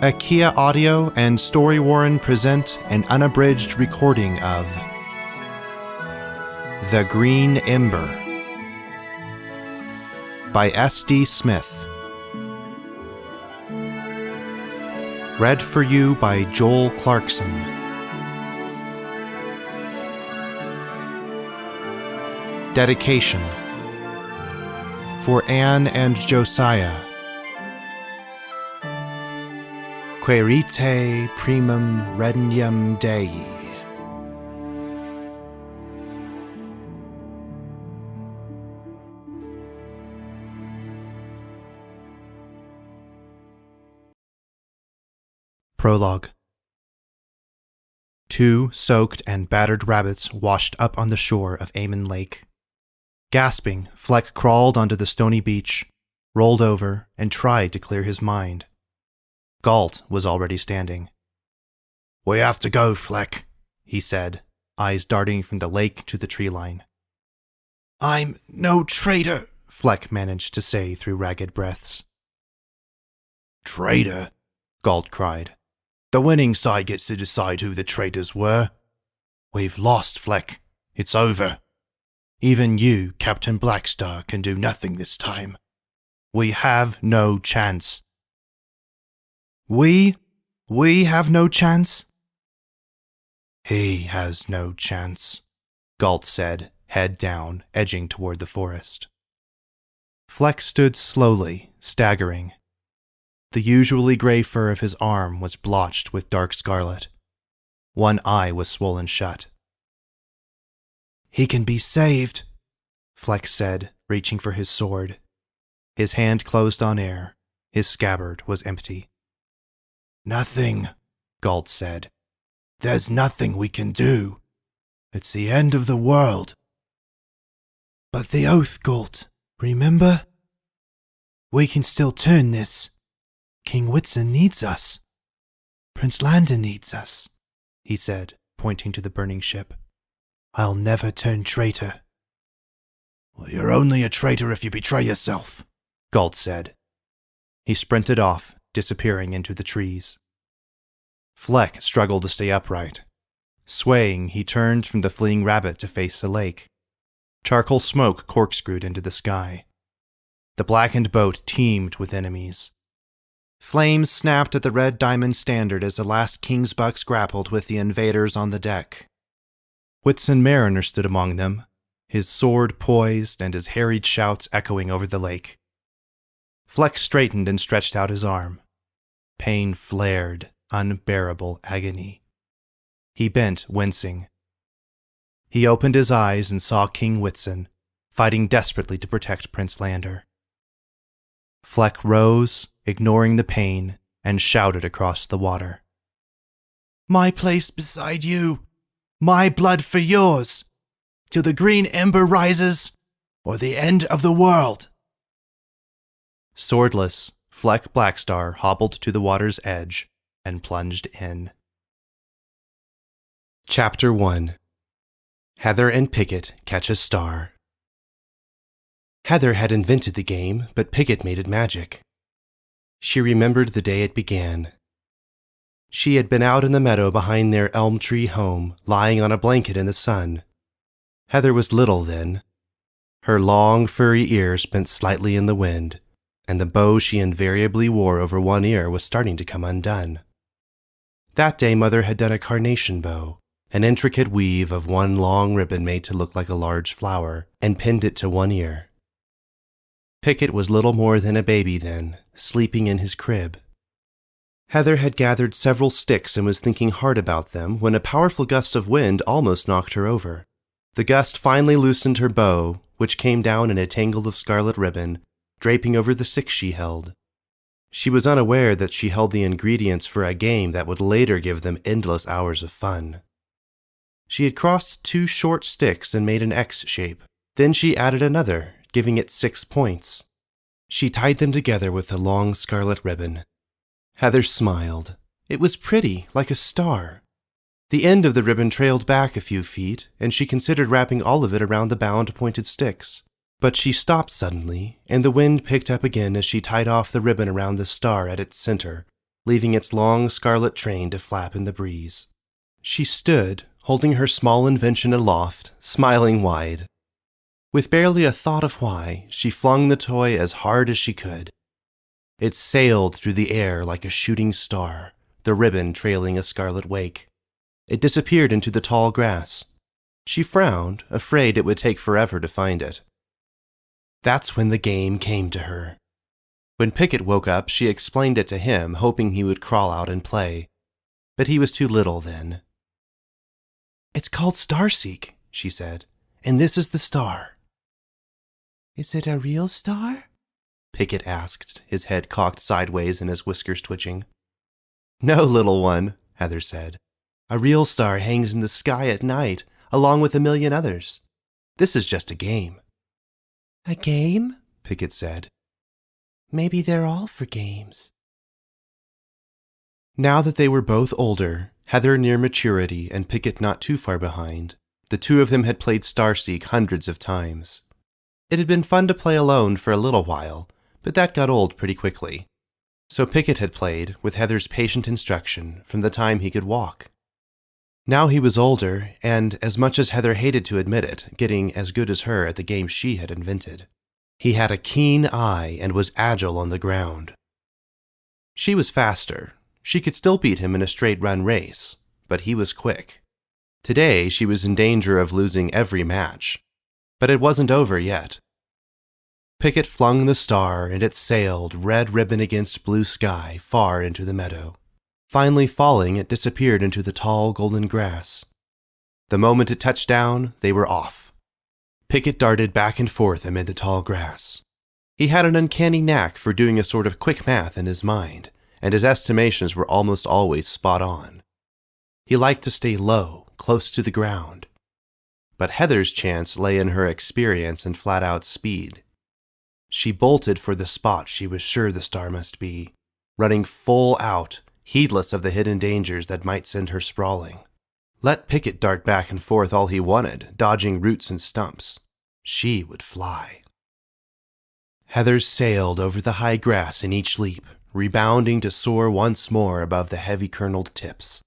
Akia Audio and Story Warren present an unabridged recording of The Green Ember by S.D. Smith. Read for you by Joel Clarkson. Dedication for Anne and Josiah. Querite primum regnum Dei. Prologue. 2 soaked and battered rabbits washed up on the shore of Amon Lake. Gasping, Fleck crawled onto the stony beach, rolled over, and tried to clear his mind. Galt was already standing. "We have to go, Fleck," he said, eyes darting from the lake to the tree line. "I'm no traitor," Fleck managed to say through ragged breaths. "Traitor?" Galt cried. "The winning side gets to decide who the traitors were. We've lost, Fleck. It's over. Even you, Captain Blackstar, can do nothing this time. We have no chance." We have no chance? He has no chance, Galt said, head down, edging toward the forest. Fleck stood slowly, staggering. The usually gray fur of his arm was blotched with dark scarlet. One eye was swollen shut. "He can be saved," Fleck said, reaching for his sword. His hand closed on air. His scabbard was empty. "Nothing," Galt said. "There's nothing we can do. It's the end of the world." "But the oath, Galt, remember? We can still turn this. King Whitson needs us. Prince Landon needs us," he said, pointing to the burning ship. "I'll never turn traitor." "Well, you're only a traitor if you betray yourself," Galt said. He sprinted off, disappearing into the trees. Fleck struggled to stay upright. Swaying, he turned from the fleeing rabbit to face the lake. Charcoal smoke corkscrewed into the sky. The blackened boat teemed with enemies. Flames snapped at the red diamond standard as the last king's bucks grappled with the invaders on the deck. Whitson Mariner stood among them, his sword poised and his harried shouts echoing over the lake. Fleck straightened and stretched out his arm. Pain flared, unbearable agony. He bent, wincing. He opened his eyes and saw King Whitson, fighting desperately to protect Prince Lander. Fleck rose, ignoring the pain, and shouted across the water. "My place beside you! My blood for yours! Till the green ember rises, or the end of the world!" Swordless, Fleck Blackstar hobbled to the water's edge and plunged in. Chapter 1. Heather and Picket Catch a Star. Heather had invented the game, but Picket made it magic. She remembered the day it began. She had been out in the meadow behind their elm tree home, lying on a blanket in the sun. Heather was little then. Her long, furry ears bent slightly in the wind, and the bow she invariably wore over one ear was starting to come undone. That day Mother had done a carnation bow, an intricate weave of one long ribbon made to look like a large flower, and pinned it to one ear. Picket was little more than a baby then, sleeping in his crib. Heather had gathered several sticks and was thinking hard about them when a powerful gust of wind almost knocked her over. The gust finally loosened her bow, which came down in a tangle of scarlet ribbon, draping over the sticks she held. She was unaware that she held the ingredients for a game that would later give them endless hours of fun. She had crossed 2 short sticks and made an X shape. Then she added another, giving it 6 points. She tied them together with a long scarlet ribbon. Heather smiled. It was pretty, like a star. The end of the ribbon trailed back a few feet, and she considered wrapping all of it around the bound pointed sticks. But she stopped suddenly, and the wind picked up again as she tied off the ribbon around the star at its center, leaving its long scarlet train to flap in the breeze. She stood, holding her small invention aloft, smiling wide. With barely a thought of why, she flung the toy as hard as she could. It sailed through the air like a shooting star, the ribbon trailing a scarlet wake. It disappeared into the tall grass. She frowned, afraid it would take forever to find it. That's when the game came to her. When Picket woke up, she explained it to him, hoping he would crawl out and play. But he was too little then. "It's called Starseek," she said, "and this is the star." "Is it a real star?" Picket asked, his head cocked sideways and his whiskers twitching. "No, little one," Heather said. "A real star hangs in the sky at night, along with a million others. This is just a game." "A game?" Picket said. "Maybe they're all for games." Now that they were both older, Heather near maturity and Picket not too far behind, the two of them had played Starseek hundreds of times. It had been fun to play alone for a little while, but that got old pretty quickly. So Picket had played, with Heather's patient instruction, from the time he could walk. Now he was older, and, as much as Heather hated to admit it, getting as good as her at the game she had invented. He had a keen eye and was agile on the ground. She was faster. She could still beat him in a straight-run race, but he was quick. Today she was in danger of losing every match. But it wasn't over yet. Picket flung the star, and it sailed, red ribbon against blue sky, far into the meadow. Finally falling, it disappeared into the tall golden grass. The moment it touched down, they were off. Picket darted back and forth amid the tall grass. He had an uncanny knack for doing a sort of quick math in his mind, and his estimations were almost always spot on. He liked to stay low, close to the ground. But Heather's chance lay in her experience and flat-out speed. She bolted for the spot she was sure the star must be, running full out, heedless of the hidden dangers that might send her sprawling. Let Picket dart back and forth all he wanted, dodging roots and stumps. She would fly. Heather sailed over the high grass in each leap, rebounding to soar once more above the heavy-kerneled tips.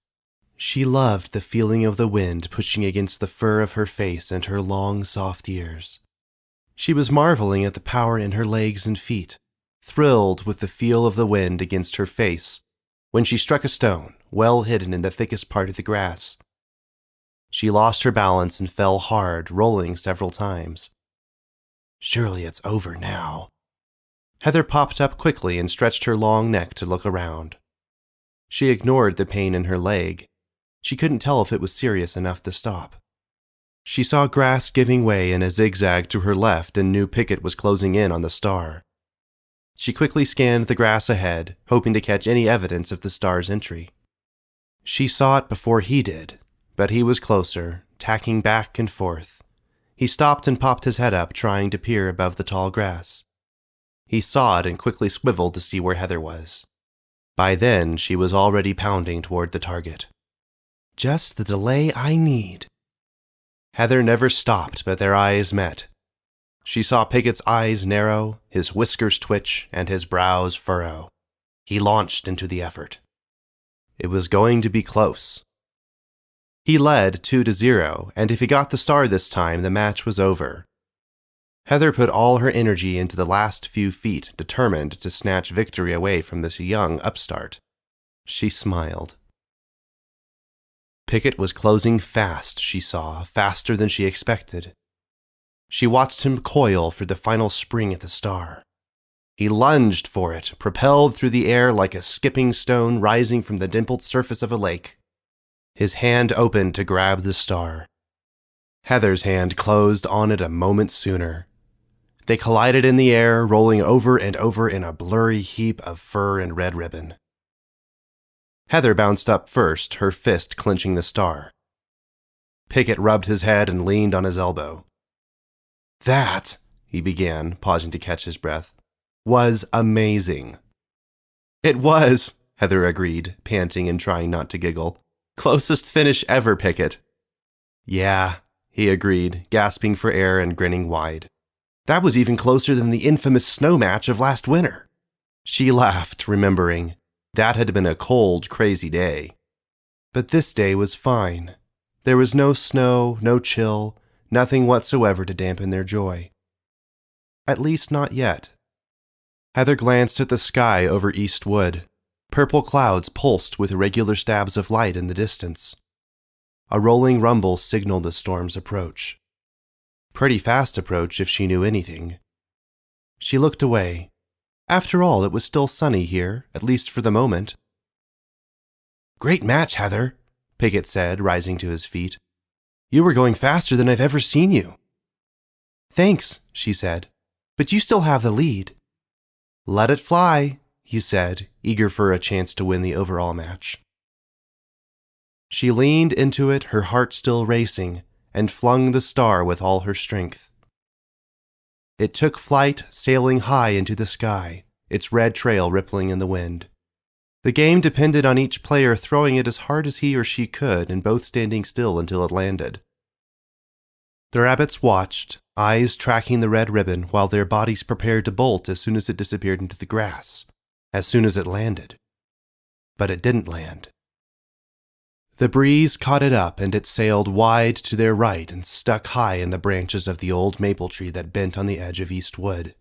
She loved the feeling of the wind pushing against the fur of her face and her long, soft ears. She was marveling at the power in her legs and feet, thrilled with the feel of the wind against her face, when she struck a stone, well hidden in the thickest part of the grass. She lost her balance and fell hard, rolling several times. Surely it's over now. Heather popped up quickly and stretched her long neck to look around. She ignored the pain in her leg. She couldn't tell if it was serious enough to stop. She saw grass giving way in a zigzag to her left and knew Picket was closing in on the star. She quickly scanned the grass ahead, hoping to catch any evidence of the star's entry. She saw it before he did, but he was closer, tacking back and forth. He stopped and popped his head up, trying to peer above the tall grass. He saw it and quickly swiveled to see where Heather was. By then, she was already pounding toward the target. Just the delay I need. Heather never stopped, but their eyes met. She saw Picket's eyes narrow, his whiskers twitch, and his brows furrow. He launched into the effort. It was going to be close. He led 2-0, and if he got the star this time, the match was over. Heather put all her energy into the last few feet, determined to snatch victory away from this young upstart. She smiled. Picket was closing fast, she saw, faster than she expected. She watched him coil for the final spring at the star. He lunged for it, propelled through the air like a skipping stone rising from the dimpled surface of a lake. His hand opened to grab the star. Heather's hand closed on it a moment sooner. They collided in the air, rolling over and over in a blurry heap of fur and red ribbon. Heather bounced up first, her fist clenching the star. Picket rubbed his head and leaned on his elbow. That, he began, pausing to catch his breath, was amazing. It was, Heather agreed, panting and trying not to giggle. Closest finish ever, Picket. Yeah, he agreed, gasping for air and grinning wide. That was even closer than the infamous snow match of last winter. She laughed, remembering. That had been a cold, crazy day. But this day was fine. There was no snow, no chill, nothing whatsoever to dampen their joy. At least not yet. Heather glanced at the sky over East Wood. Purple clouds pulsed with irregular stabs of light in the distance. A rolling rumble signaled the storm's approach. Pretty fast approach if she knew anything. She looked away. After all, it was still sunny here, at least for the moment. "Great match, Heather," Picket said, rising to his feet. "You were going faster than I've ever seen you." "Thanks," she said, "but you still have the lead." "Let it fly," he said, eager for a chance to win the overall match. She leaned into it, her heart still racing, and flung the star with all her strength. It took flight, sailing high into the sky, its red trail rippling in the wind. The game depended on each player throwing it as hard as he or she could and both standing still until it landed. The rabbits watched, eyes tracking the red ribbon while their bodies prepared to bolt as soon as it disappeared into the grass, as soon as it landed. But it didn't land. The breeze caught it up and it sailed wide to their right and stuck high in the branches of the old maple tree that bent on the edge of East Wood.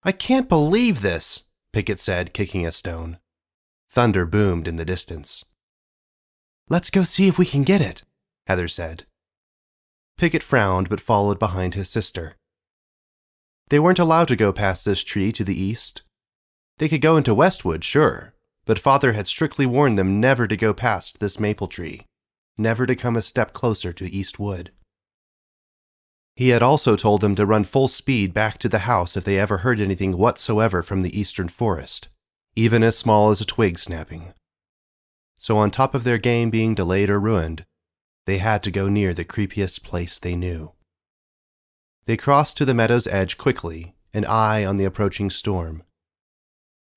"I can't believe this," Picket said, kicking a stone. Thunder boomed in the distance. "Let's go see if we can get it," Heather said. Picket frowned but followed behind his sister. They weren't allowed to go past this tree to the east. They could go into Westwood, sure, but Father had strictly warned them never to go past this maple tree, never to come a step closer to East Wood. He had also told them to run full speed back to the house if they ever heard anything whatsoever from the eastern forest, even as small as a twig snapping. So on top of their game being delayed or ruined, they had to go near the creepiest place they knew. They crossed to the meadow's edge quickly, an eye on the approaching storm.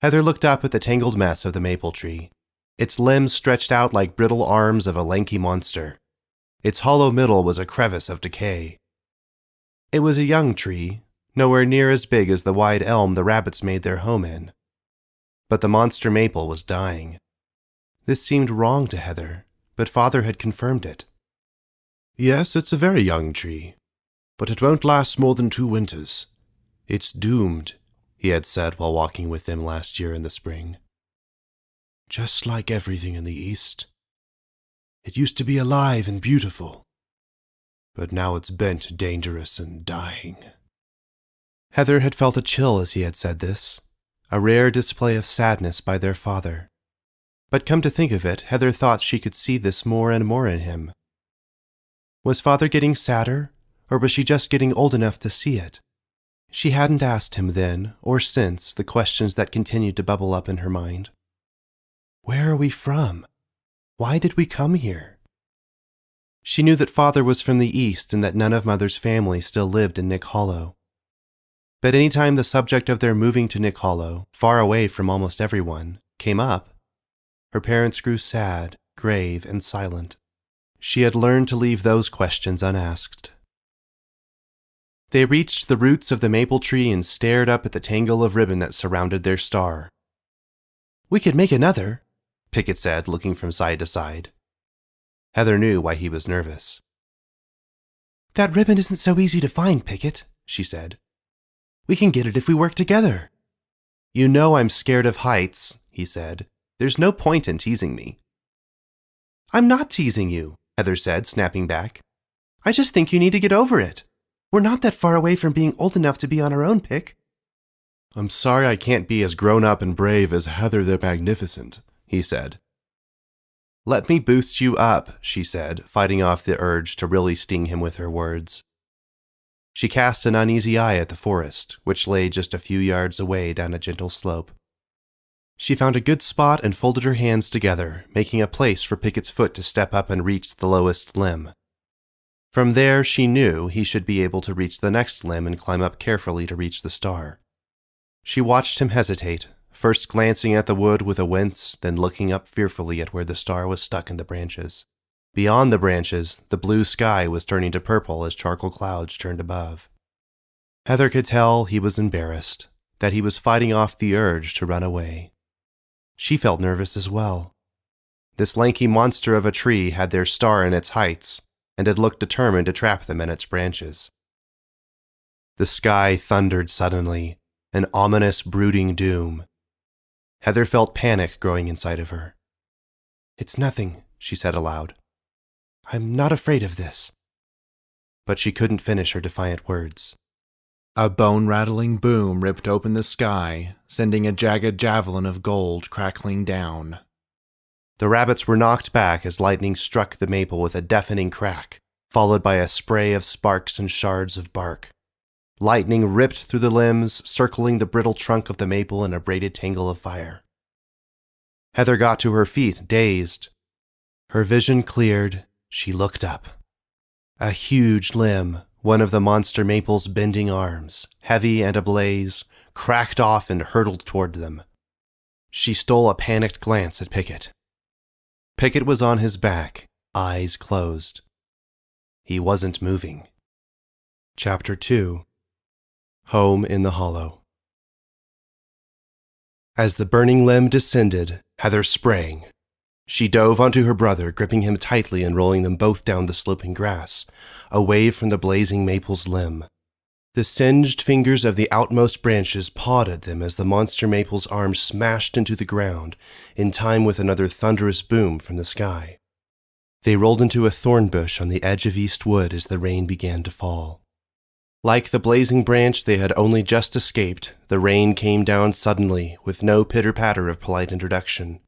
Heather looked up at the tangled mess of the maple tree. Its limbs stretched out like brittle arms of a lanky monster. Its hollow middle was a crevice of decay. It was a young tree, nowhere near as big as the wide elm the rabbits made their home in. But the monster maple was dying. This seemed wrong to Heather, but Father had confirmed it. "Yes, it's a very young tree, but it won't last more than 2 winters. It's doomed," he had said while walking with them last year in the spring. "Just like everything in the East. It used to be alive and beautiful, but now it's bent, dangerous, and dying." Heather had felt a chill as he had said this, a rare display of sadness by their father. But come to think of it, Heather thought she could see this more and more in him. Was Father getting sadder, or was she just getting old enough to see it? She hadn't asked him then, or since, the questions that continued to bubble up in her mind. Where are we from? Why did we come here? She knew that Father was from the East and that none of Mother's family still lived in Nick Hollow. But any time the subject of their moving to Nick Hollow, far away from almost everyone, came up, her parents grew sad, grave, and silent. She had learned to leave those questions unasked. They reached the roots of the maple tree and stared up at the tangle of ribbon that surrounded their star. "We could make another," Picket said, looking from side to side. Heather knew why he was nervous. "That ribbon isn't so easy to find, Picket," she said. "We can get it if we work together." "You know I'm scared of heights," he said. "There's no point in teasing me." "I'm not teasing you," Heather said, snapping back. "I just think you need to get over it. We're not that far away from being old enough to be on our own, Pick." "I'm sorry I can't be as grown-up and brave as Heather the Magnificent," he said. "Let me boost you up," she said, fighting off the urge to really sting him with her words. She cast an uneasy eye at the forest, which lay just a few yards away down a gentle slope. She found a good spot and folded her hands together, making a place for Picket's foot to step up and reach the lowest limb. From there, she knew he should be able to reach the next limb and climb up carefully to reach the star. She watched him hesitate, first glancing at the wood with a wince, then looking up fearfully at where the star was stuck in the branches. Beyond the branches, the blue sky was turning to purple as charcoal clouds turned above. Heather could tell he was embarrassed, that he was fighting off the urge to run away. She felt nervous as well. This lanky monster of a tree had their star in its heights, and had looked determined to trap them in its branches. The sky thundered suddenly, an ominous, brooding doom. Heather felt panic growing inside of her. "It's nothing," she said aloud. "I'm not afraid of this." But she couldn't finish her defiant words. A bone-rattling boom ripped open the sky, sending a jagged javelin of gold crackling down. The rabbits were knocked back as lightning struck the maple with a deafening crack, followed by a spray of sparks and shards of bark. Lightning ripped through the limbs, circling the brittle trunk of the maple in a braided tangle of fire. Heather got to her feet, dazed. Her vision cleared. She looked up. A huge limb, one of the monster maple's bending arms, heavy and ablaze, cracked off and hurtled toward them. She stole a panicked glance at Picket. Picket was on his back, eyes closed. He wasn't moving. Chapter 2. Home in the Hollow. As the burning limb descended, Heather sprang. She dove onto her brother, gripping him tightly and rolling them both down the sloping grass, away from the blazing maple's limb. The singed fingers of the outmost branches pawed at them as the monster maple's arm smashed into the ground, in time with another thunderous boom from the sky. They rolled into a thorn bush on the edge of East Wood as the rain began to fall. Like the blazing branch they had only just escaped, the rain came down suddenly, with no pitter-patter of polite introduction.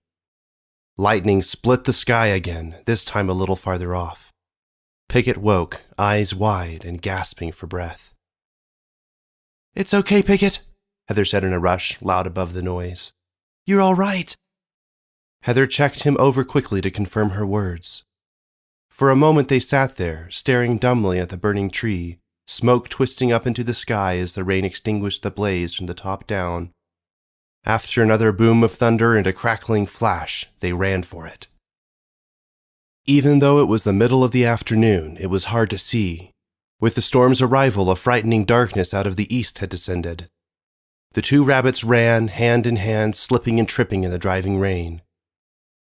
Lightning split the sky again, this time a little farther off. Picket woke, eyes wide and gasping for breath. "It's okay, Picket," Heather said in a rush, loud above the noise. "You're all right." Heather checked him over quickly to confirm her words. For a moment they sat there, staring dumbly at the burning tree, smoke twisting up into the sky as the rain extinguished the blaze from the top down. After another boom of thunder and a crackling flash, they ran for it. Even though it was the middle of the afternoon, it was hard to see. With the storm's arrival, a frightening darkness out of the east had descended. The two rabbits ran, hand in hand, slipping and tripping in the driving rain.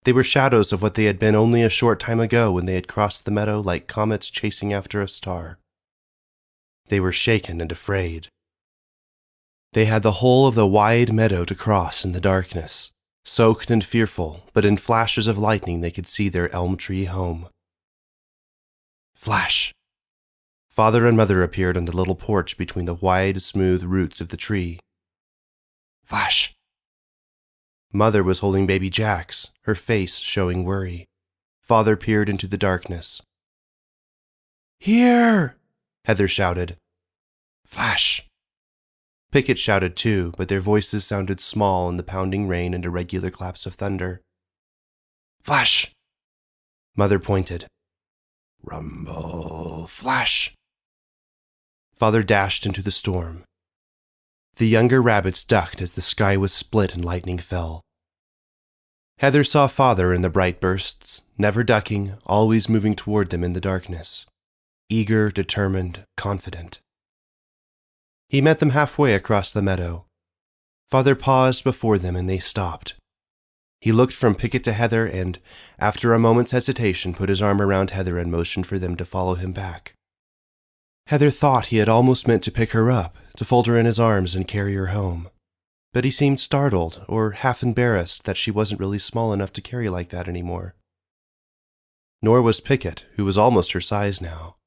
They were shadows of what they had been only a short time ago when they had crossed the meadow like comets chasing after a star. They were shaken and afraid. They had the whole of the wide meadow to cross in the darkness, soaked and fearful, but in flashes of lightning they could see their elm tree home. Flash! Father and Mother appeared on the little porch between the wide, smooth roots of the tree. Flash! Mother was holding baby Jax, her face showing worry. Father peered into the darkness. "Here!" Heather shouted. Flash! Picket shouted too, but their voices sounded small in the pounding rain and irregular claps of thunder. Flash! Mother pointed. Rumble! Flash! Father dashed into the storm. The younger rabbits ducked as the sky was split and lightning fell. Heather saw Father in the bright bursts, never ducking, always moving toward them in the darkness. Eager, determined, confident. He met them halfway across the meadow. Father paused before them and they stopped. He looked from Picket to Heather and, after a moment's hesitation, put his arm around Heather and motioned for them to follow him back. Heather thought he had almost meant to pick her up, to fold her in his arms and carry her home. But he seemed startled, or half embarrassed that she wasn't really small enough to carry like that anymore. Nor was Picket, who was almost her size now.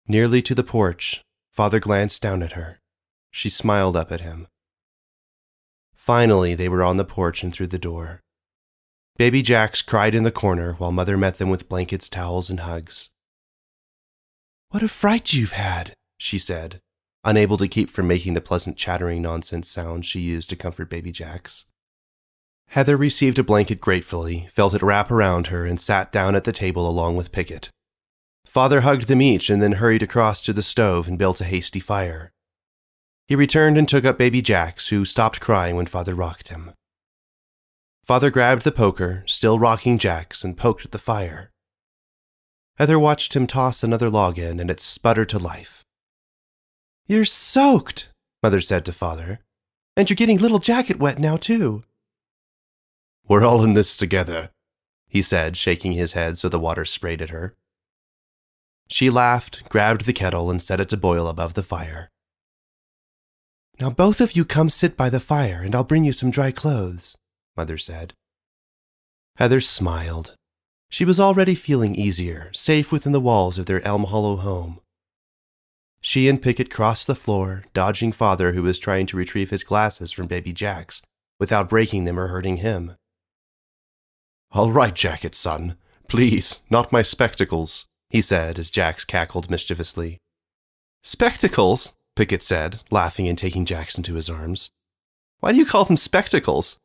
Nearly to the porch, Father glanced down at her. She smiled up at him. Finally, they were on the porch and through the door. Baby Jax cried in the corner while Mother met them with blankets, towels, and hugs. "What a fright you've had," she said, unable to keep from making the pleasant chattering nonsense sounds she used to comfort baby Jax. Heather received a blanket gratefully, felt it wrap around her, and sat down at the table along with Picket. Father hugged them each and then hurried across to the stove and built a hasty fire. He returned and took up baby Jax, who stopped crying when Father rocked him. Father grabbed the poker, still rocking Jax, and poked at the fire. Heather watched him toss another log in, and it sputtered to life. "You're soaked," Mother said to Father. "And you're getting little Jacket wet now, too." We're all in this together, he said, shaking his head so the water sprayed at her. She laughed, grabbed the kettle, and set it to boil above the fire. Now both of you come sit by the fire, and I'll bring you some dry clothes, Mother said. Heather smiled. She was already feeling easier, safe within the walls of their Elm Hollow home. She and Picket crossed the floor, dodging Father, who was trying to retrieve his glasses from baby Jack's without breaking them or hurting him. All right, Jacket, son. Please, not my spectacles, he said as Jax cackled mischievously. Spectacles? Picket said, laughing and taking Jax into his arms. Why do you call them spectacles?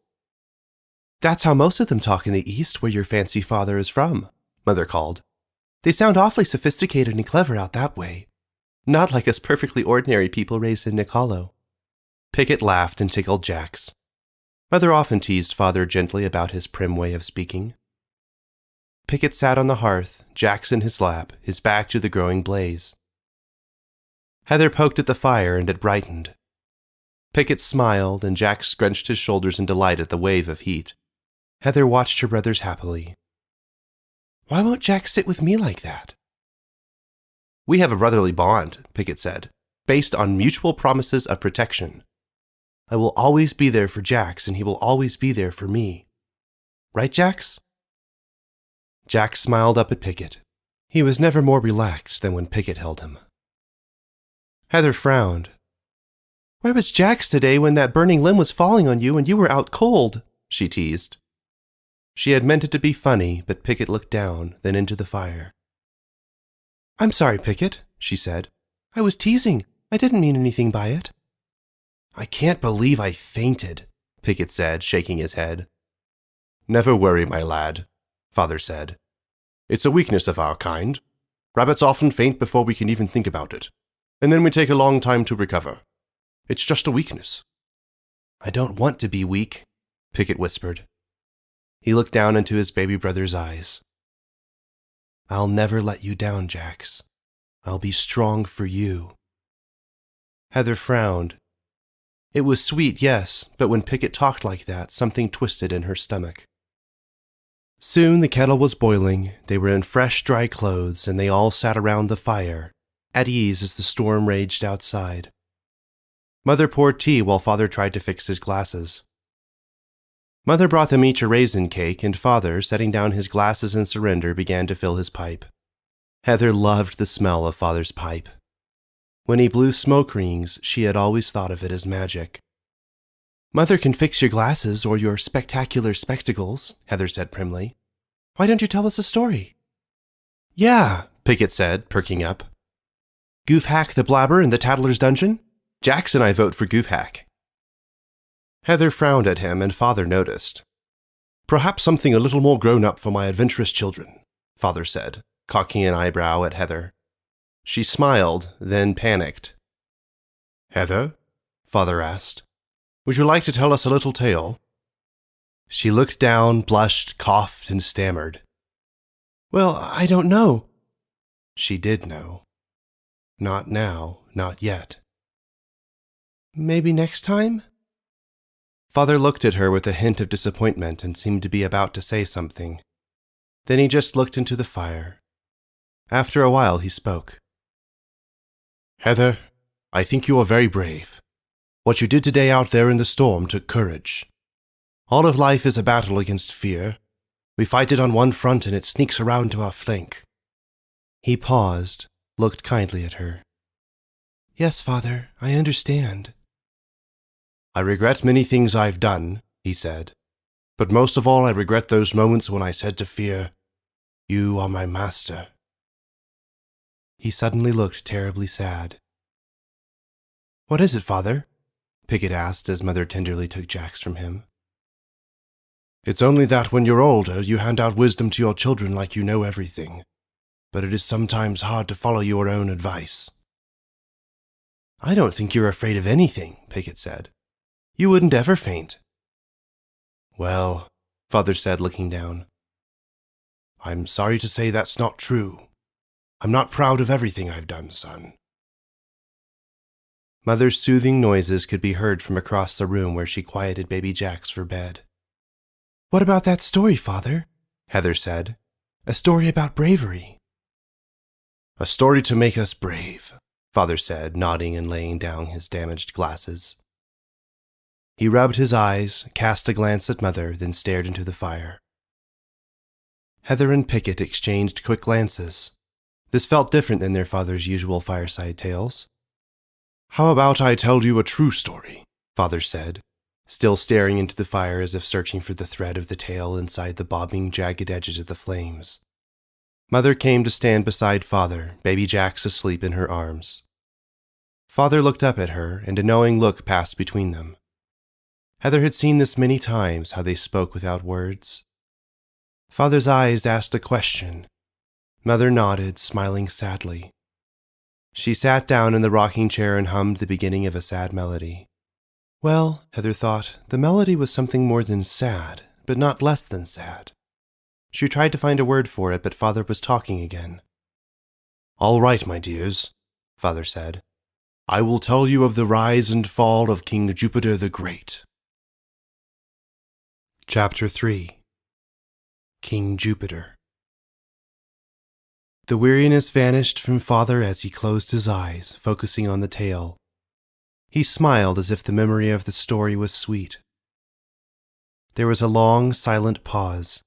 That's how most of them talk in the East, where your fancy father is from, Mother called. They sound awfully sophisticated and clever out that way. Not like us perfectly ordinary people raised in Nick Hollow. Picket laughed and tickled Jax. Mother often teased Father gently about his prim way of speaking. Picket sat on the hearth, Jax in his lap, his back to the growing blaze. Heather poked at the fire and it brightened. Picket smiled and Jax scrunched his shoulders in delight at the wave of heat. Heather watched her brothers happily. Why won't Jax sit with me like that? We have a brotherly bond, Picket said, based on mutual promises of protection. I will always be there for Jax, and he will always be there for me. Right, Jax? Jax smiled up at Picket. He was never more relaxed than when Picket held him. Heather frowned. Where was Jax today when that burning limb was falling on you and you were out cold? She teased. She had meant it to be funny, but Picket looked down, then into the fire. I'm sorry, Picket, she said. I was teasing. I didn't mean anything by it. I can't believe I fainted, Picket said, shaking his head. Never worry, my lad, Father said. It's a weakness of our kind. Rabbits often faint before we can even think about it, and then we take a long time to recover. It's just a weakness. I don't want to be weak, Picket whispered. He looked down into his baby brother's eyes. I'll never let you down, Jax. I'll be strong for you. Heather frowned. It was sweet, yes, but when Picket talked like that, something twisted in her stomach. Soon the kettle was boiling, they were in fresh, dry clothes, and they all sat around the fire, at ease as the storm raged outside. Mother poured tea while Father tried to fix his glasses. Mother brought them each a raisin cake, and Father, setting down his glasses in surrender, began to fill his pipe. Heather loved the smell of Father's pipe. When he blew smoke rings, she had always thought of it as magic. Mother can fix your glasses or your spectacular spectacles, Heather said primly. Why don't you tell us a story? Yeah, Picket said, perking up. Goofhack the Blabber in the Tattler's Dungeon? Jax and I vote for Goofhack. Heather frowned at him, and Father noticed. Perhaps something a little more grown-up for my adventurous children, Father said, cocking an eyebrow at Heather. She smiled, then panicked. Heather? Father asked. Would you like to tell us a little tale? She looked down, blushed, coughed, and stammered. Well, I don't know. She did know. Not now, not yet. Maybe next time? Father looked at her with a hint of disappointment and seemed to be about to say something. Then he just looked into the fire. After a while, he spoke. Heather, I think you are very brave. What you did today out there in the storm took courage. All of life is a battle against fear. We fight it on one front and it sneaks around to our flank. He paused, looked kindly at her. Yes, Father, I understand. I regret many things I've done, he said, but most of all I regret those moments when I said to fear, You are my master. He suddenly looked terribly sad. What is it, Father? Picket asked as Mother tenderly took Jax from him. It's only that when you're older, you hand out wisdom to your children like you know everything, but it is sometimes hard to follow your own advice. I don't think you're afraid of anything, Picket said. You wouldn't ever faint. Well, Father said, looking down. I'm sorry to say that's not true. I'm not proud of everything I've done, son. Mother's soothing noises could be heard from across the room where she quieted baby Jax for bed. What about that story, Father? Heather said. A story about bravery. A story to make us brave, Father said, nodding and laying down his damaged glasses. He rubbed his eyes, cast a glance at Mother, then stared into the fire. Heather and Picket exchanged quick glances. This felt different than their father's usual fireside tales. How about I tell you a true story? Father said, still staring into the fire as if searching for the thread of the tale inside the bobbing, jagged edges of the flames. Mother came to stand beside Father, baby Jax asleep in her arms. Father looked up at her, and a knowing look passed between them. Heather had seen this many times, how they spoke without words. Father's eyes asked a question. Mother nodded, smiling sadly. She sat down in the rocking chair and hummed the beginning of a sad melody. Well, Heather thought, the melody was something more than sad, but not less than sad. She tried to find a word for it, but Father was talking again. All right, my dears, Father said. I will tell you of the rise and fall of King Jupiter the Great. Chapter 3. King Jupiter. The weariness vanished from Father as he closed his eyes, focusing on the tale. He smiled as if the memory of the story was sweet. There was a long, silent pause.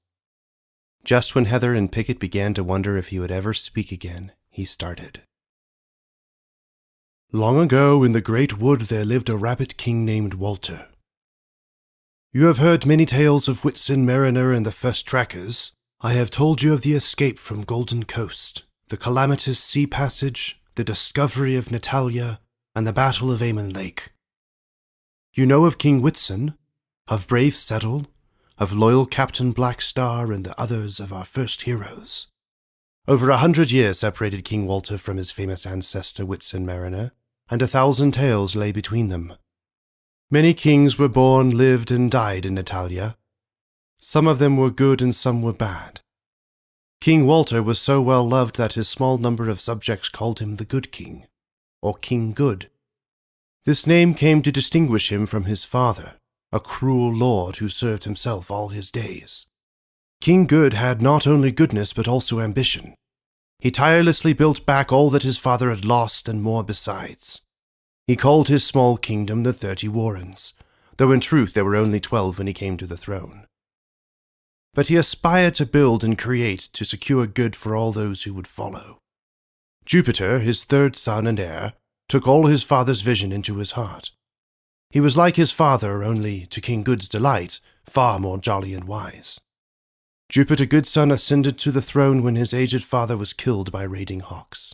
Just when Heather and Picket began to wonder if he would ever speak again, he started. Long ago in the great wood there lived a rabbit king named Walter. You have heard many tales of Whitsun Mariner and the First Trackers. I have told you of the escape from Golden Coast, the calamitous sea passage, the discovery of Natalia, and the Battle of Amon Lake. You know of King Whitsun, of brave Settle, of loyal Captain Blackstar, and the others of our first heroes. Over 100 years separated King Walter from his famous ancestor Whitsun Mariner, and 1,000 tales lay between them. Many kings were born, lived, and died in Natalia. Some of them were good and some were bad. King Walter was so well loved that his small number of subjects called him the Good King, or King Good. This name came to distinguish him from his father, a cruel lord who served himself all his days. King Good had not only goodness but also ambition. He tirelessly built back all that his father had lost and more besides. He called his small kingdom the 30 Warrens, though in truth there were only 12 when he came to the throne. But he aspired to build and create to secure good for all those who would follow. Jupiter, his third son and heir, took all his father's vision into his heart. He was like his father, only, to King Good's delight, far more jolly and wise. Jupiter Goodson ascended to the throne when his aged father was killed by raiding hawks.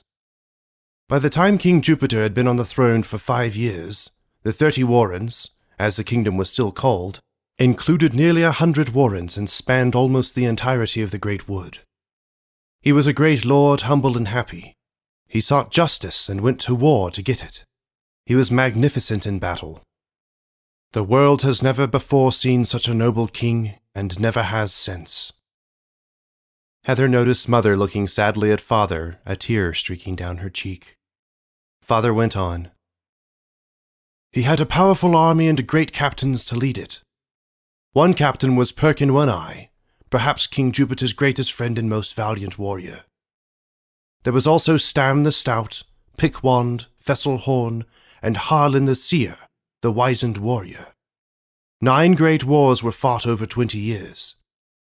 By the time King Jupiter had been on the throne for 5 years, the 30 Warrens, as the kingdom was still called, included nearly 100 warrens and spanned almost the entirety of the Great Wood. He was a great lord, humble and happy. He sought justice and went to war to get it. He was magnificent in battle. The world has never before seen such a noble king, and never has since. Heather noticed Mother looking sadly at Father, a tear streaking down her cheek. Father went on. He had a powerful army and great captains to lead it. One captain was Perkin One-Eye, perhaps King Jupiter's greatest friend and most valiant warrior. There was also Stam the Stout, Pickwand, Fesselhorn, and Harlan the Seer, the wizened warrior. 9 great wars were fought over 20 years.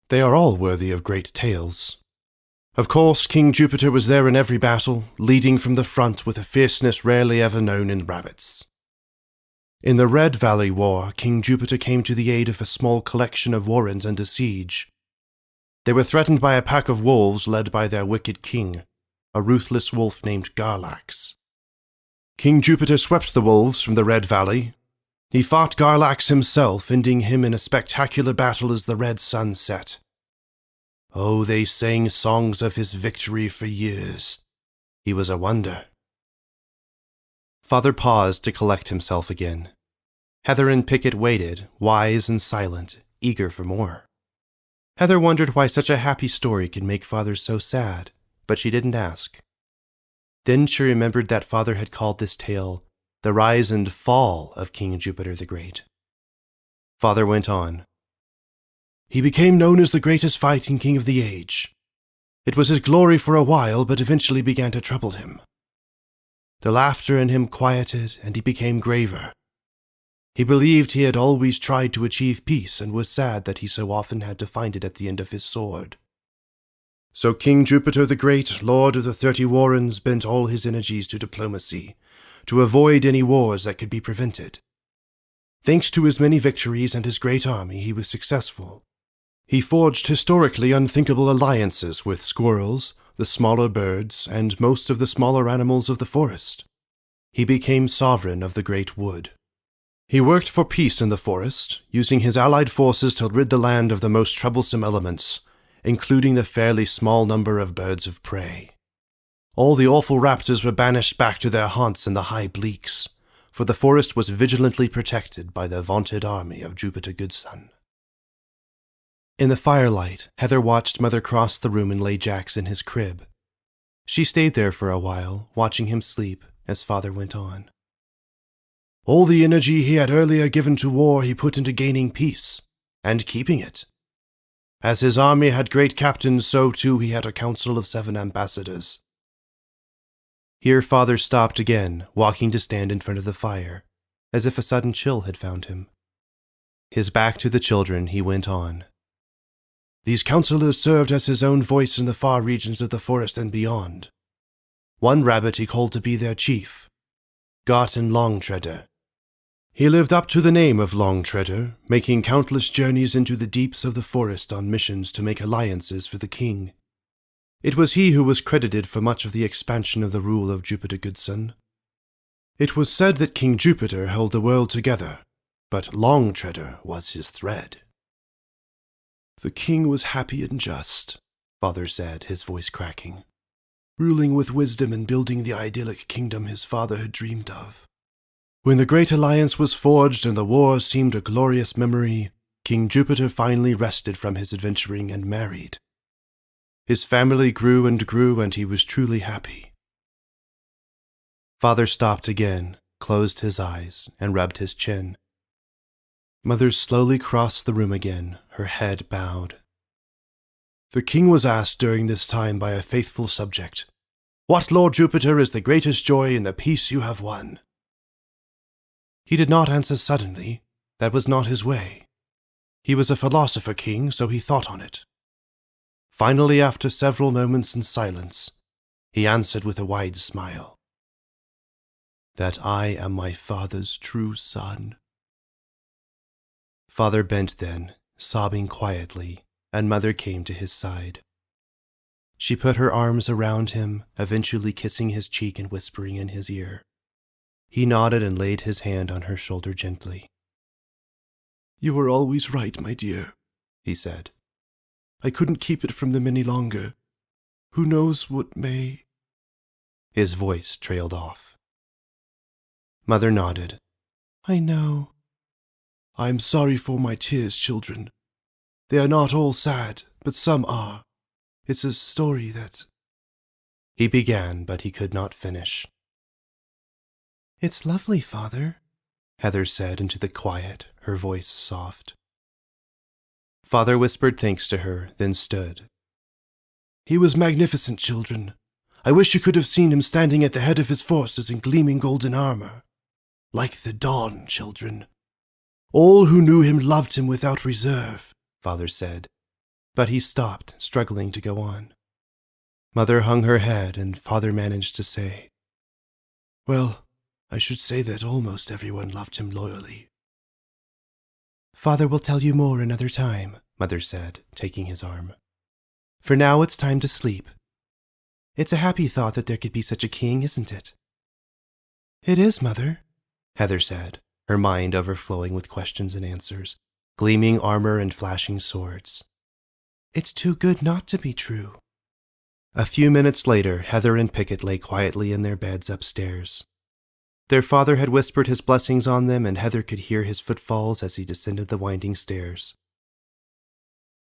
They are all worthy of great tales. Of course, King Jupiter was there in every battle, leading from the front with a fierceness rarely ever known in rabbits. In the Red Valley War, King Jupiter came to the aid of a small collection of warrens under siege. They were threatened by a pack of wolves led by their wicked king, a ruthless wolf named Garlax. King Jupiter swept the wolves from the Red Valley. He fought Garlax himself, ending him in a spectacular battle as the red sun set. Oh, they sang songs of his victory for years. He was a wonder. Father paused to collect himself again. Heather and Picket waited, wise and silent, eager for more. Heather wondered why such a happy story could make Father so sad, but she didn't ask. Then she remembered that Father had called this tale The Rise and Fall of King Jupiter the Great. Father went on. He became known as the greatest fighting king of the age. It was his glory for a while, but eventually began to trouble him. The laughter in him quieted, and he became graver. He believed he had always tried to achieve peace and was sad that he so often had to find it at the end of his sword. So King Jupiter the Great, Lord of the 30 Warrens, bent all his energies to diplomacy, to avoid any wars that could be prevented. Thanks to his many victories and his great army, he was successful. He forged historically unthinkable alliances with squirrels, the smaller birds, and most of the smaller animals of the forest. He became sovereign of the Great Wood. He worked for peace in the forest, using his allied forces to rid the land of the most troublesome elements, including the fairly small number of birds of prey. All the awful raptors were banished back to their haunts in the high bleaks, for the forest was vigilantly protected by the vaunted army of Jupiter Goodson. In the firelight, Heather watched Mother cross the room and lay Jax in his crib. She stayed there for a while, watching him sleep as Father went on. All the energy he had earlier given to war he put into gaining peace, and keeping it. As his army had great captains, so too he had a council of 7 ambassadors. Here Father stopped again, walking to stand in front of the fire, as if a sudden chill had found him. His back to the children, he went on. These counselors served as his own voice in the far regions of the forest and beyond. One rabbit he called to be their chief, Garten Longtreader. He lived up to the name of Longtreader, making countless journeys into the deeps of the forest on missions to make alliances for the king. It was he who was credited for much of the expansion of the rule of Jupiter Goodson. It was said that King Jupiter held the world together, but Longtreader was his thread. The king was happy and just, Father said, his voice cracking, ruling with wisdom and building the idyllic kingdom his father had dreamed of. When the great alliance was forged and the war seemed a glorious memory, King Jupiter finally rested from his adventuring and married. His family grew, and he was truly happy. Father stopped again, closed his eyes, and rubbed his chin. Mother slowly crossed the room again, her head bowed. The king was asked during this time by a faithful subject, "What, Lord Jupiter, is the greatest joy in the peace you have won?" He did not answer suddenly. That was not his way. He was a philosopher king, so he thought on it. Finally, after several moments in silence, he answered with a wide smile, "That I am my father's true son." Father bent then, sobbing quietly, and Mother came to his side. She put her arms around him, eventually kissing his cheek and whispering in his ear. He nodded and laid his hand on her shoulder gently. "You were always right, my dear," he said. "I couldn't keep it from them any longer. Who knows what may—" His voice trailed off. Mother nodded. "I know." "I'm sorry for my tears, children. They are not all sad, but some are. It's a story that—" He began, but he could not finish. "It's lovely, Father," Heather said into the quiet, her voice soft. Father whispered thanks to her, then stood. "He was magnificent, children. I wish you could have seen him standing at the head of his forces in gleaming golden armor. Like the dawn, children. All who knew him loved him without reserve," Father said, but he stopped, struggling to go on. Mother hung her head, and Father managed to say, "Well, I should say that almost everyone loved him loyally." "Father will tell you more another time," Mother said, taking his arm. "For now it's time to sleep. It's a happy thought that there could be such a king, isn't it?" "It is, Mother," Heather said, her mind overflowing with questions and answers, gleaming armor and flashing swords. "It's too good not to be true." A few minutes later, Heather and Picket lay quietly in their beds upstairs. Their father had whispered his blessings on them, and Heather could hear his footfalls as he descended the winding stairs.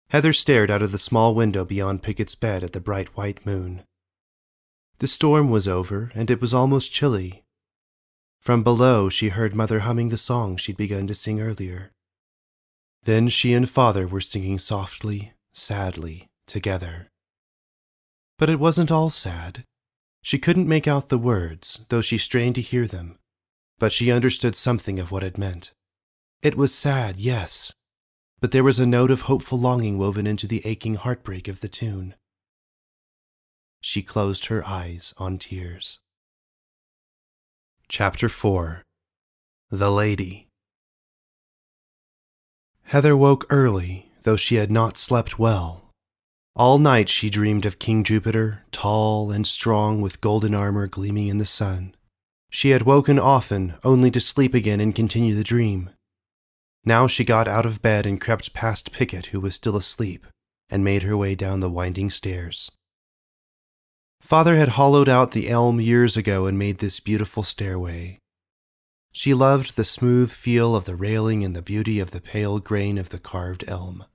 Heather stared out of the small window beyond Picket's bed at the bright white moon. The storm was over, and it was almost chilly. From below, she heard Mother humming the song she'd begun to sing earlier. Then she and Father were singing softly, sadly, together. But it wasn't all sad. She couldn't make out the words, though she strained to hear them, but she understood something of what it meant. It was sad, yes, but there was a note of hopeful longing woven into the aching heartbreak of the tune. She closed her eyes on tears. Chapter 4. The Lady. Heather woke early, though she had not slept well. All night she dreamed of King Jupiter, tall and strong with golden armor gleaming in the sun. She had woken often, only to sleep again and continue the dream. Now she got out of bed and crept past Picket, who was still asleep, and made her way down the winding stairs. Father had hollowed out the elm years ago and made this beautiful stairway. She loved the smooth feel of the railing and the beauty of the pale grain of the carved elm.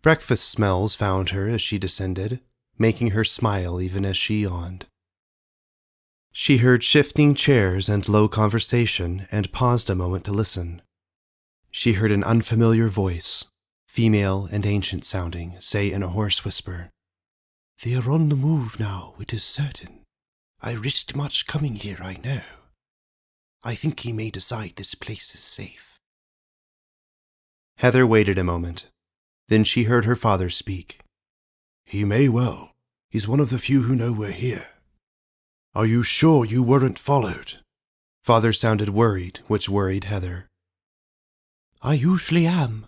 Breakfast smells found her as she descended, making her smile even as she yawned. She heard shifting chairs and low conversation and paused a moment to listen. She heard an unfamiliar voice, female and ancient sounding, say in a hoarse whisper, "They are on the move now, it is certain. I risked much coming here, I know. I think he may decide this place is safe." Heather waited a moment. Then she heard her father speak. "He may well. He's one of the few who know we're here. Are you sure you weren't followed?" Father sounded worried, which worried Heather. "I usually am.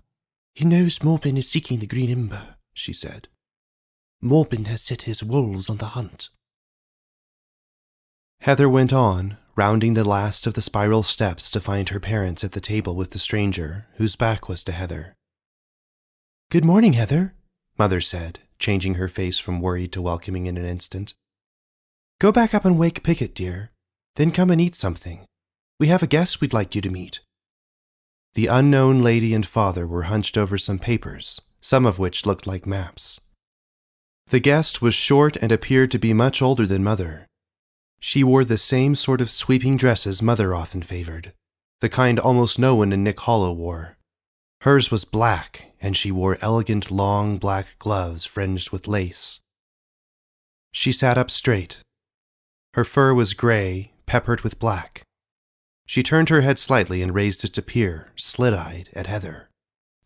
He knows Morpin is seeking the Green Ember," she said. "Morpin has set his wolves on the hunt." Heather went on, rounding the last of the spiral steps to find her parents at the table with the stranger, whose back was to Heather. "Good morning, Heather," Mother said, changing her face from worried to welcoming in an instant. "Go back up and wake Picket, dear. Then come and eat something. We have a guest we'd like you to meet." The unknown lady and father were hunched over some papers, some of which looked like maps. The guest was short and appeared to be much older than Mother. She wore the same sort of sweeping dresses Mother often favored, the kind almost no one in Nick Hollow wore. Hers was black, and she wore elegant long black gloves fringed with lace. She sat up straight. Her fur was gray, peppered with black. She turned her head slightly and raised it to peer, slit-eyed, at Heather.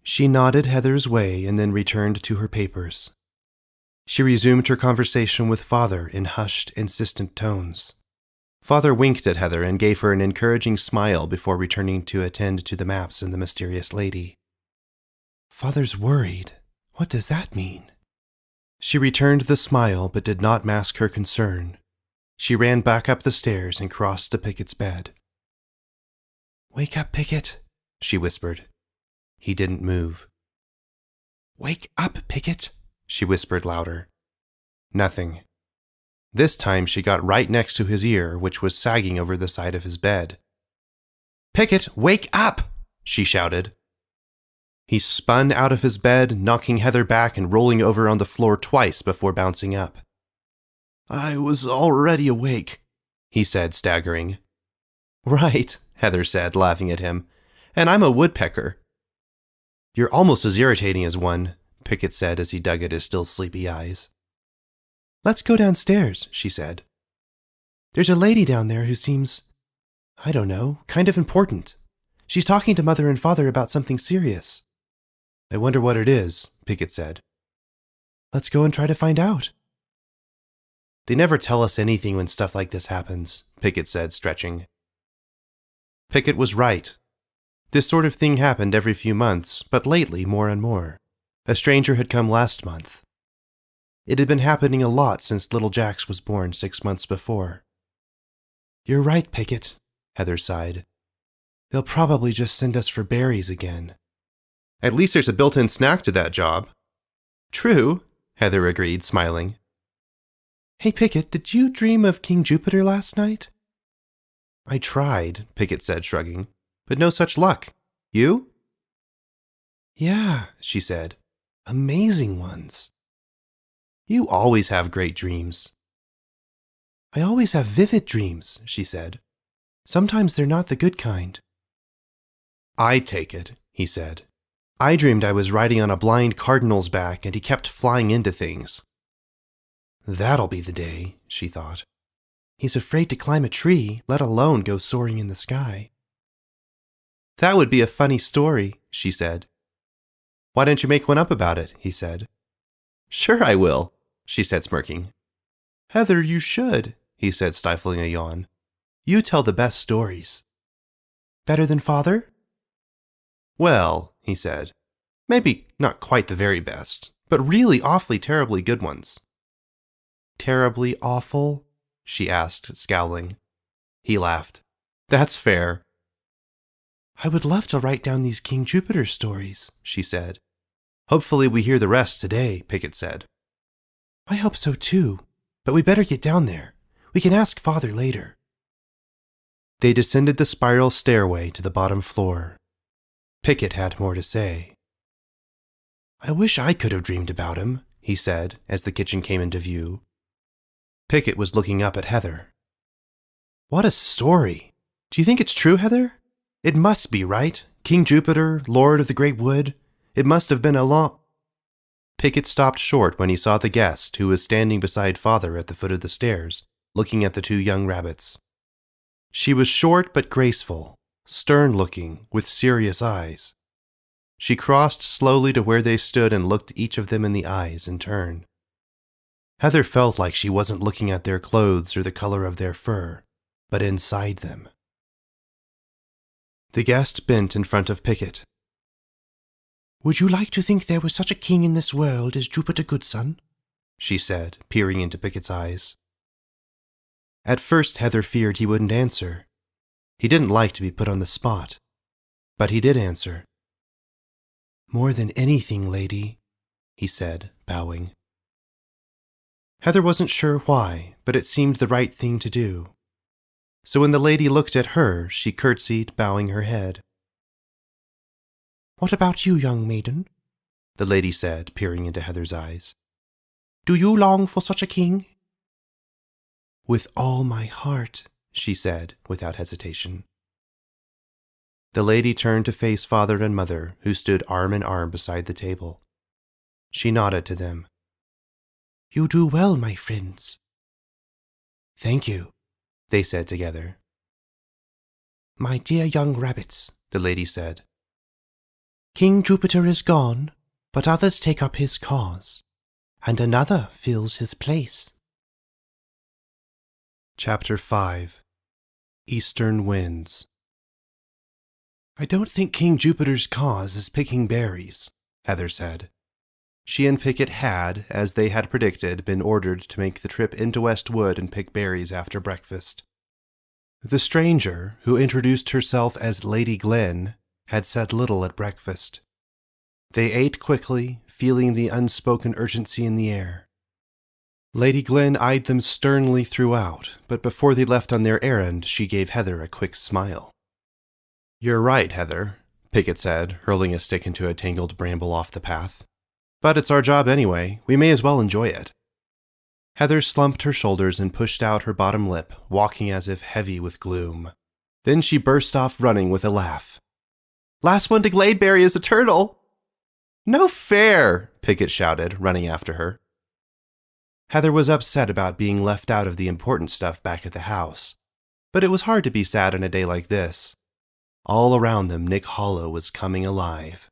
She nodded Heather's way and then returned to her papers. She resumed her conversation with Father in hushed, insistent tones. Father winked at Heather and gave her an encouraging smile before returning to attend to the maps and the mysterious lady. "Father's worried. What does that mean?" She returned the smile but did not mask her concern. She ran back up the stairs and crossed to Picket's bed. "Wake up, Picket," she whispered. He didn't move. "Wake up, Picket," she whispered louder. Nothing. This time she got right next to his ear, which was sagging over the side of his bed. "Picket, wake up!" she shouted. He spun out of his bed, knocking Heather back and rolling over on the floor twice before bouncing up. "I was already awake," he said, staggering. "Right," Heather said, laughing at him. "And I'm a woodpecker." "You're almost as irritating as one," Picket said as he dug at his still sleepy eyes. "Let's go downstairs," she said. "There's a lady down there who seems, I don't know, kind of important. She's talking to Mother and Father about something serious." "I wonder what it is," Picket said. "Let's go and try to find out." "They never tell us anything when stuff like this happens," Picket said, stretching. Picket was right. This sort of thing happened every few months, but lately more and more. A stranger had come last month. It had been happening a lot since little Jax was born 6 months before. "You're right, Picket," Heather sighed. "They'll probably just send us for berries again." "At least there's a built-in snack to that job." "True," Heather agreed, smiling. "Hey, Picket, did you dream of King Jupiter last night?" "I tried," Picket said, shrugging, "but no such luck. You?" "Yeah," she said. "Amazing ones." "You always have great dreams." "I always have vivid dreams," she said. "Sometimes they're not the good kind." "I take it," he said. I dreamed I was riding on a blind cardinal's back and he kept flying into things. That'll be the day, she thought. He's afraid to climb a tree, let alone go soaring in the sky. That would be a funny story, she said. Why don't you make one up about it, he said. Sure I will, she said, smirking. Heather, you should, he said, stifling a yawn. You tell the best stories. Better than Father? Well, he said, maybe not quite the very best, but really awfully terribly good ones. Terribly awful? She asked, scowling. He laughed. That's fair. I would love to write down these King Jupiter stories, she said. Hopefully we hear the rest today, Picket said. I hope so too, but we better get down there. We can ask Father later. They descended the spiral stairway to the bottom floor. Picket had more to say. I wish I could have dreamed about him, he said as the kitchen came into view. Picket was looking up at Heather. What a story! Do you think it's true, Heather? It must be, right? King Jupiter, Lord of the Great Wood. It must have been a long... Picket stopped short when he saw the guest who was standing beside Father at the foot of the stairs, looking at the two young rabbits. She was short but graceful, stern-looking, with serious eyes. She crossed slowly to where they stood and looked each of them in the eyes in turn. Heather felt like she wasn't looking at their clothes or the color of their fur, but inside them. The guest bent in front of Picket. Would you like to think there was such a king in this world as Jupiter Goodson? She said, peering into Picket's eyes. At first Heather feared he wouldn't answer. He didn't like to be put on the spot. But he did answer. More than anything, lady, he said, bowing. Heather wasn't sure why, but it seemed the right thing to do. So when the lady looked at her, she curtsied, bowing her head. What about you, young maiden? The lady said, peering into Heather's eyes. Do you long for such a king? With all my heart, she said, without hesitation. The lady turned to face Father and Mother, who stood arm in arm beside the table. She nodded to them. You do well, my friends. Thank you, they said together. My dear young rabbits, the lady said. King Jupiter is gone, but others take up his cause, and another fills his place. Chapter 5 Eastern Winds. I don't think King Jupiter's cause is picking berries, Heather said. She and Picket had, as they had predicted, been ordered to make the trip into Westwood and pick berries after breakfast. The stranger, who introduced herself as Lady Glenn, had said little at breakfast. They ate quickly, feeling the unspoken urgency in the air. Lady Glenn eyed them sternly throughout, but before they left on their errand, she gave Heather a quick smile. You're right, Heather, Picket said, hurling a stick into a tangled bramble off the path. But it's our job anyway. We may as well enjoy it. Heather slumped her shoulders and pushed out her bottom lip, walking as if heavy with gloom. Then she burst off running with a laugh. Last one to Gladeberry is a turtle! No fair, Picket shouted, running after her. Heather was upset about being left out of the important stuff back at the house, but it was hard to be sad on a day like this. All around them, Nick Hollow was coming alive.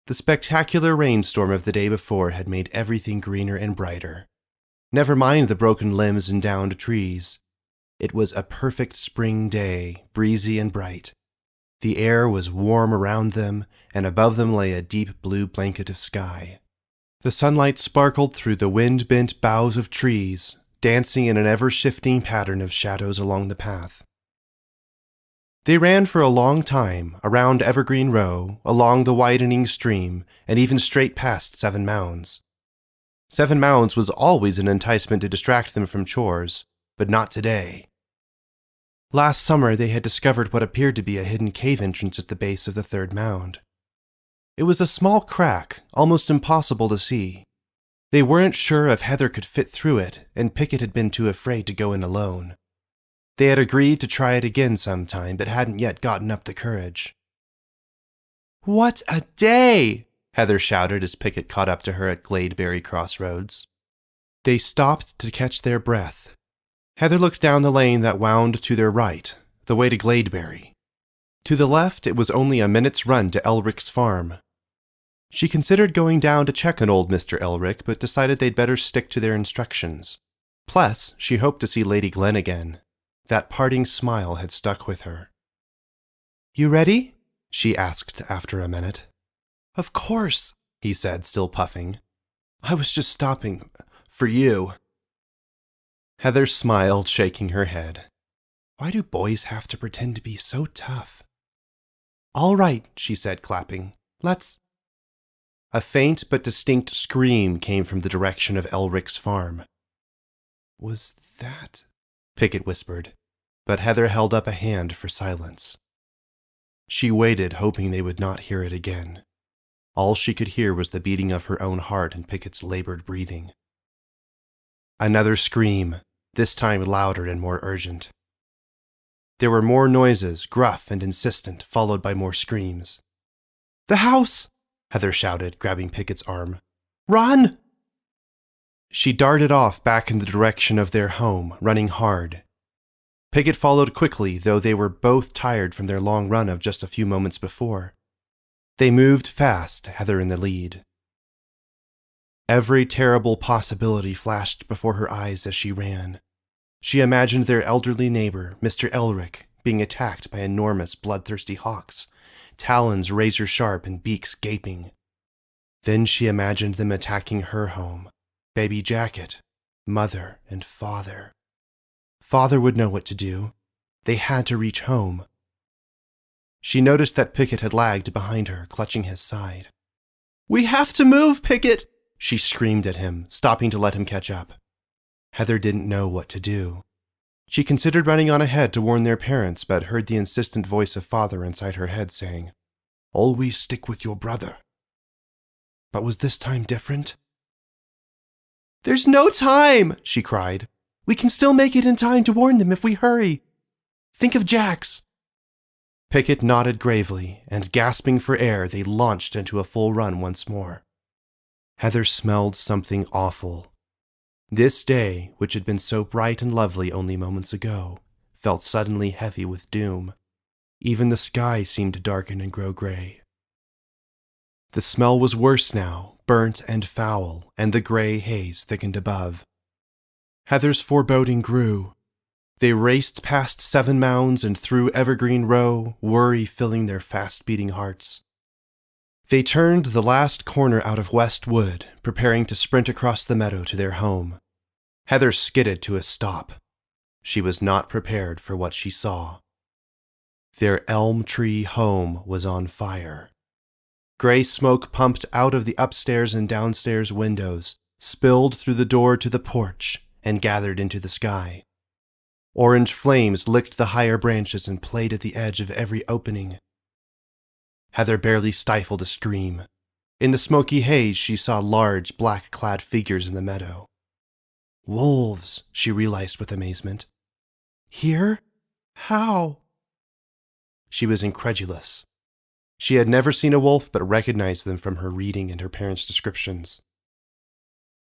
The spectacular rainstorm of the day before had made everything greener and brighter. Never mind the broken limbs and downed trees. It was a perfect spring day, breezy and bright. The air was warm around them, and above them lay a deep blue blanket of sky. The sunlight sparkled through the wind-bent boughs of trees, dancing in an ever-shifting pattern of shadows along the path. They ran for a long time, around Evergreen Row, along the widening stream, and even straight past Seven Mounds. Seven Mounds was always an enticement to distract them from chores, but not today. Last summer they had discovered what appeared to be a hidden cave entrance at the base of the third mound. It was a small crack, almost impossible to see. They weren't sure if Heather could fit through it, and Picket had been too afraid to go in alone. They had agreed to try it again sometime, but hadn't yet gotten up the courage. "What a day!" Heather shouted as Picket caught up to her at Gladeberry Crossroads. They stopped to catch their breath. Heather looked down the lane that wound to their right, the way to Gladeberry. To the left, it was only a minute's run to Elric's farm. She considered going down to check on old Mr. Elric, but decided they'd better stick to their instructions. Plus, she hoped to see Lady Glen again. That parting smile had stuck with her. "You ready?" she asked after a minute. "Of course," he said, still puffing. "I was just stopping for you." Heather smiled, shaking her head. Why do boys have to pretend to be so tough? "All right," she said, clapping. "Let's—" A faint but distinct scream came from the direction of Elric's farm. "Was that—" Picket whispered, but Heather held up a hand for silence. She waited, hoping they would not hear it again. All she could hear was the beating of her own heart and Picket's labored breathing. Another scream, this time louder and more urgent. There were more noises, gruff and insistent, followed by more screams. "The house!" Heather shouted, grabbing Picket's arm. "Run!" She darted off back in the direction of their home, running hard. Picket followed quickly, though they were both tired from their long run of just a few moments before. They moved fast, Heather in the lead. Every terrible possibility flashed before her eyes as she ran. She imagined their elderly neighbor, Mr. Elric, being attacked by enormous bloodthirsty hawks, talons razor-sharp and beaks gaping. Then she imagined them attacking her home, baby Jacket, mother and father. Father would know what to do. They had to reach home. She noticed that Picket had lagged behind her, clutching his side. "We have to move, Picket!" she screamed at him, stopping to let him catch up. Heather didn't know what to do. She considered running on ahead to warn their parents, but heard the insistent voice of Father inside her head saying, "Always stick with your brother." But was this time different? "There's no time!" she cried. "We can still make it in time to warn them if we hurry. Think of Jax." Picket nodded gravely, and gasping for air, they launched into a full run once more. Heather smelled something awful. This day, which had been so bright and lovely only moments ago, felt suddenly heavy with doom. Even the sky seemed to darken and grow gray. The smell was worse now, burnt and foul, and the gray haze thickened above. Heather's foreboding grew. They raced past 7 mounds and through Evergreen Row, worry filling their fast-beating hearts. They turned the last corner out of West Wood, preparing to sprint across the meadow to their home. Heather skidded to a stop. She was not prepared for what she saw. Their elm tree home was on fire. Gray smoke pumped out of the upstairs and downstairs windows, spilled through the door to the porch, and gathered into the sky. Orange flames licked the higher branches and played at the edge of every opening. Heather barely stifled a scream. In the smoky haze, she saw large, black-clad figures in the meadow. Wolves, she realized with amazement. Here? How? She was incredulous. She had never seen a wolf but recognized them from her reading and her parents' descriptions.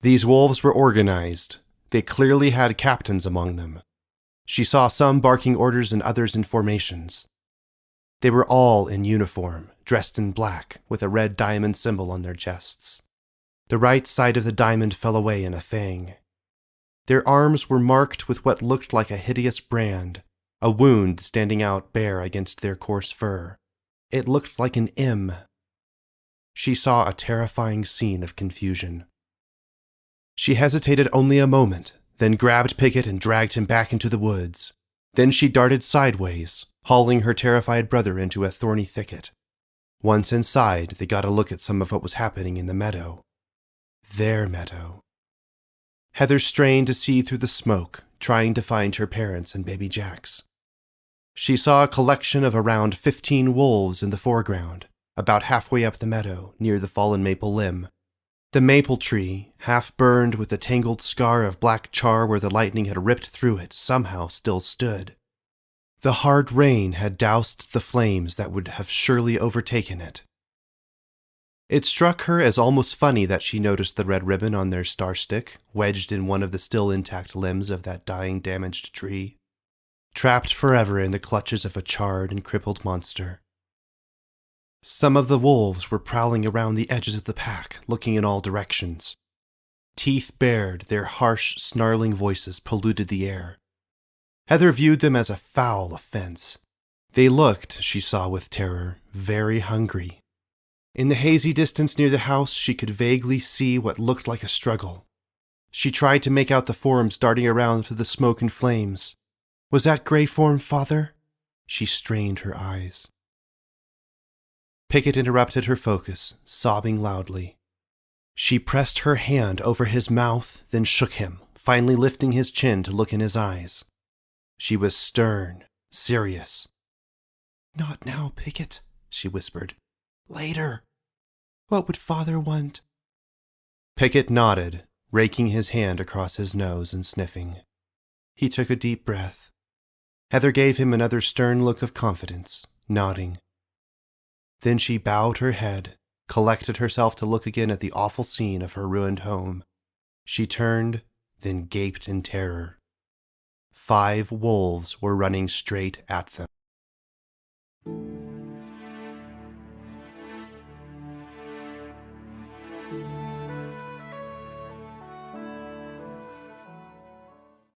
These wolves were organized. They clearly had captains among them. She saw some barking orders and others in formations. They were all in uniform, dressed in black, with a red diamond symbol on their chests. The right side of the diamond fell away in a fang. Their arms were marked with what looked like a hideous brand, a wound standing out bare against their coarse fur. It looked like an M. She saw a terrifying scene of confusion. She hesitated only a moment, then grabbed Picket and dragged him back into the woods. Then she darted sideways, hauling her terrified brother into a thorny thicket. Once inside, they got a look at some of what was happening in the meadow. Their meadow. Heather strained to see through the smoke, trying to find her parents and baby Jax. She saw a collection of around 15 wolves in the foreground, about halfway up the meadow, near the fallen maple limb. The maple tree, half burned with the tangled scar of black char where the lightning had ripped through it, somehow still stood. The hard rain had doused the flames that would have surely overtaken it, It struck her as almost funny that she noticed the red ribbon on their star stick, wedged in one of the still intact limbs of that dying, damaged tree, trapped forever in the clutches of a charred and crippled monster. Some of the wolves were prowling around the edges of the pack, looking in all directions. Teeth bared, their harsh, snarling voices polluted the air. Heather viewed them as a foul offense. They looked, she saw with terror, very hungry. In the hazy distance near the house, she could vaguely see what looked like a struggle. She tried to make out the forms darting around through the smoke and flames. Was that gray form, Father? She strained her eyes. Picket interrupted her focus, sobbing loudly. She pressed her hand over his mouth, then shook him, finally lifting his chin to look in his eyes. She was stern, serious. "Not now, Picket," she whispered. "Later. What would Father want?" Picket nodded, raking his hand across his nose and sniffing. He took a deep breath. Heather gave him another stern look of confidence, nodding. Then she bowed her head, collected herself to look again at the awful scene of her ruined home. She turned, then gaped in terror. 5 wolves were running straight at them.